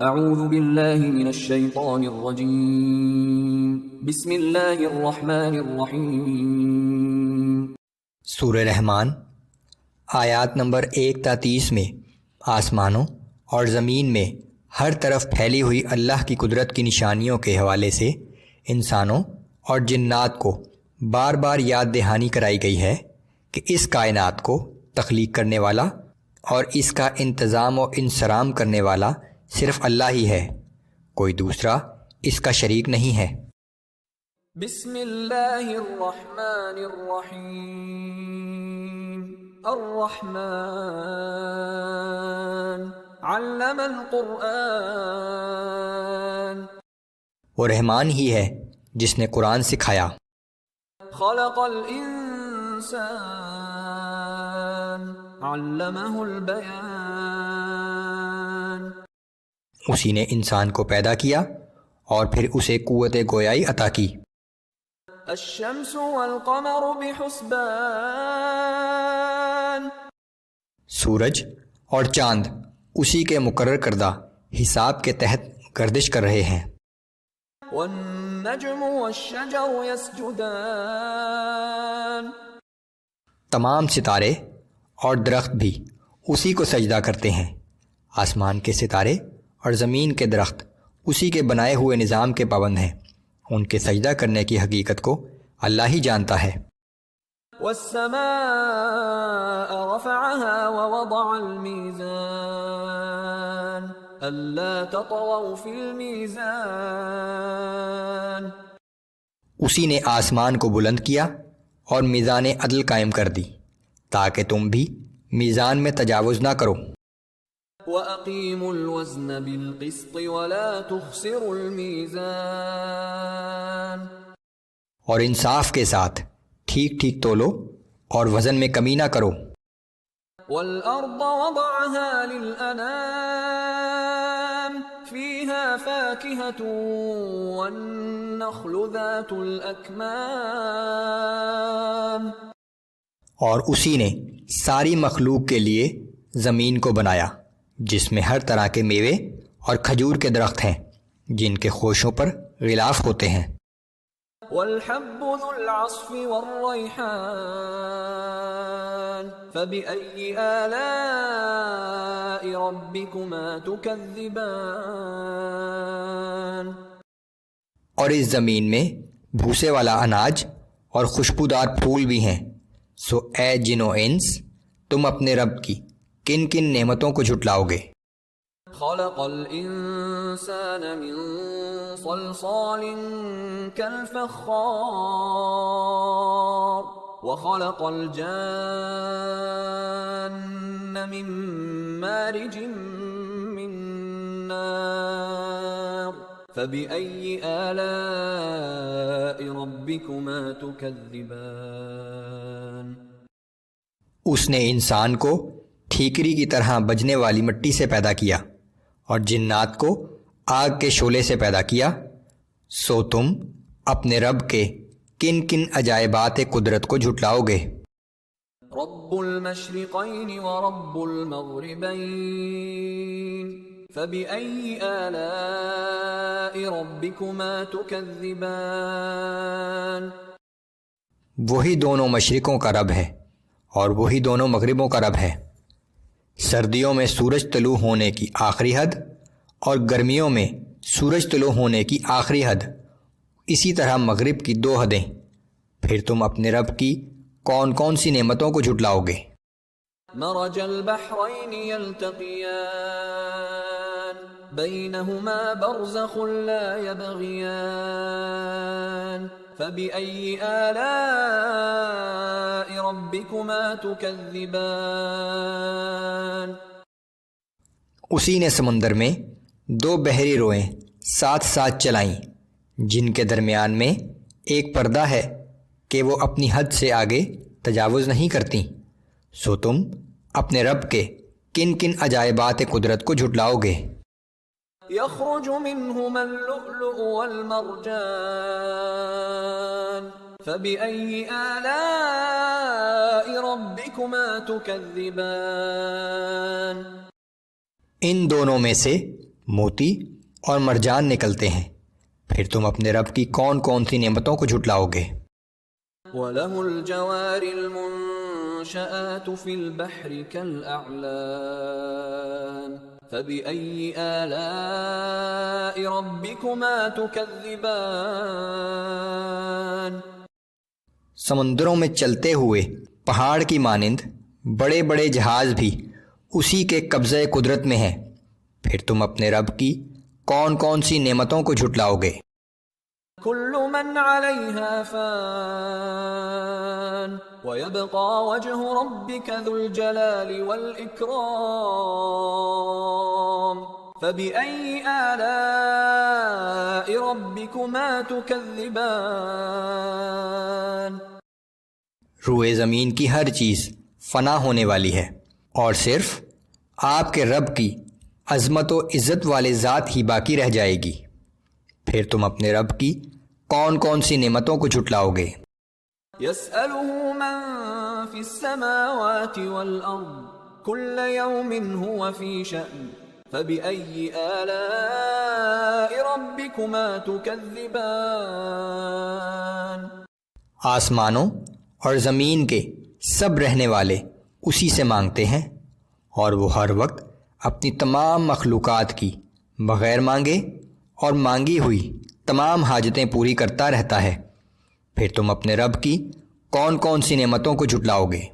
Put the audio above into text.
اعوذ باللہ من الشیطان الرجیم بسم اللہ الرحمن الرحیم۔ سورہ رحمان آیات نمبر 1 تا 30 میں آسمانوں اور زمین میں ہر طرف پھیلی ہوئی اللہ کی قدرت کی نشانیوں کے حوالے سے انسانوں اور جنات کو بار بار یاد دہانی کرائی گئی ہے کہ اس کائنات کو تخلیق کرنے والا اور اس کا انتظام و انصرام کرنے والا صرف اللہ ہی ہے، کوئی دوسرا اس کا شریک نہیں ہے۔ بسم اللہ الرحمن الرحیم۔ الرحمن علم القرآن۔ وہ رحمان ہی ہے جس نے قرآن سکھایا۔ خلق الانسان علمہ البیان۔ اسی نے انسان کو پیدا کیا اور پھر اسے قوت گویائی عطا کی۔ الشمس والقمر بحسبان۔ سورج اور چاند اسی کے مقرر کردہ حساب کے تحت گردش کر رہے ہیں۔ والنجم والشجر يسجدان۔ تمام ستارے اور درخت بھی اسی کو سجدہ کرتے ہیں۔ آسمان کے ستارے اور زمین کے درخت اسی کے بنائے ہوئے نظام کے پابند ہیں۔ ان کے سجدہ کرنے کی حقیقت کو اللہ ہی جانتا ہے۔ والسماء رفعها ووضع الميزان ألا تطغوا في الميزان۔ اسی نے آسمان کو بلند کیا اور میزان عدل قائم کر دی تاکہ تم بھی میزان میں تجاوز نہ کرو۔ وَأَقِيمُوا الْوَزْنَ بِالْقِسْطِ وَلَا تُخْسِرُوا الْمِيزَانَ۔ اور انصاف کے ساتھ ٹھیک ٹھیک تولو اور وزن میں کمی نہ کرو۔ وَالْأَرْضَ وَضَعَهَا لِلْأَنَامِ فِيهَا فَاكِهَةٌ وَالنَّخْلُ ذَاتُ الْأَكْمَامِ۔ اور اسی نے ساری مخلوق کے لیے زمین کو بنایا جس میں ہر طرح کے میوے اور کھجور کے درخت ہیں جن کے خوشوں پر غلاف ہوتے ہیں۔ والحب ذو العصف والریحان فبأي آلاء ربكما تكذبان۔ اور اس زمین میں بھوسے والا اناج اور خوشبودار پھول بھی ہیں، سو اے جن و انس تم اپنے رب کی کن کن نعمتوں کو جھٹلاؤ گے۔ خلق الانسان من صلصال كالفخار وخلق الجان من مارج من نار فبأي آلاء ربكما تكذبان۔ اس نے انسان کو ٹھیکری کی طرح بجنے والی مٹی سے پیدا کیا اور جنات کو آگ کے شعلے سے پیدا کیا، سو تم اپنے رب کے کن کن عجائبات قدرت کو جھٹلاؤ گے۔ رب المشرقین ورب المغربین فبأي آلاء ربكما تكذبان۔ وہی دونوں مشرقوں کا رب ہے اور وہی دونوں مغربوں کا رب ہے۔ سردیوں میں سورج طلوع ہونے کی آخری حد اور گرمیوں میں سورج طلوع ہونے کی آخری حد، اسی طرح مغرب کی 2 حدیں۔ پھر تم اپنے رب کی کون کون سی نعمتوں کو جھٹلاؤ گے۔ مرج البحرین یلتقیان بینہما برزخ لا یبغیان فبأي آلاء ربكما تكذبان۔ اسی نے سمندر میں 2 بحری روئیں ساتھ ساتھ چلائیں جن کے درمیان میں ایک پردہ ہے کہ وہ اپنی حد سے آگے تجاوز نہیں کرتی، سو تم اپنے رب کے کن کن عجائبات قدرت کو جھٹلاؤ گے۔ یخرج منہما اللؤلؤ والمرجان فبأي آلاء ربكما تكذبان۔ ان دونوں میں سے موتی اور مرجان نکلتے ہیں، پھر تم اپنے رب کی کون کون سی نعمتوں کو جھٹلاؤ گے؟ وَلَهُ الْجَوَارِ الْمُنشَآتُ فِي الْبَحْرِ كَالْأَعْلَامِ فَبِأَيِّ آلَاءِ رَبِّكُمَا تُكَذِّبَانِ۔ سمندروں میں چلتے ہوئے پہاڑ کی مانند بڑے بڑے جہاز بھی اسی کے قبضۂ قدرت میں ہیں، پھر تم اپنے رب کی کون کون سی نعمتوں کو جھٹلاؤ گے؟ كل من عليها فان ويبقى وجه ربك ذو الجلال والإكرام فبأي آلاء ربكما تكذبان۔ روئے زمین کی ہر چیز فنا ہونے والی ہے اور صرف آپ کے رب کی عظمت و عزت والے ذات ہی باقی رہ جائے گی، پھر تم اپنے رب کی کون کون سی نعمتوں کو جھٹلاؤ گے؟ يسأله من في السماوات والأرض كل يوم هو في شأن فبأي آلاء ربكما تكذبان۔ آسمانوں اور زمین کے سب رہنے والے اسی سے مانگتے ہیں، اور وہ ہر وقت اپنی تمام مخلوقات کی بغیر مانگے اور مانگی ہوئی تمام حاجتیں پوری کرتا رہتا ہے، پھر تم اپنے رب کی کون کون سی نعمتوں کو جھٹلاؤ گے؟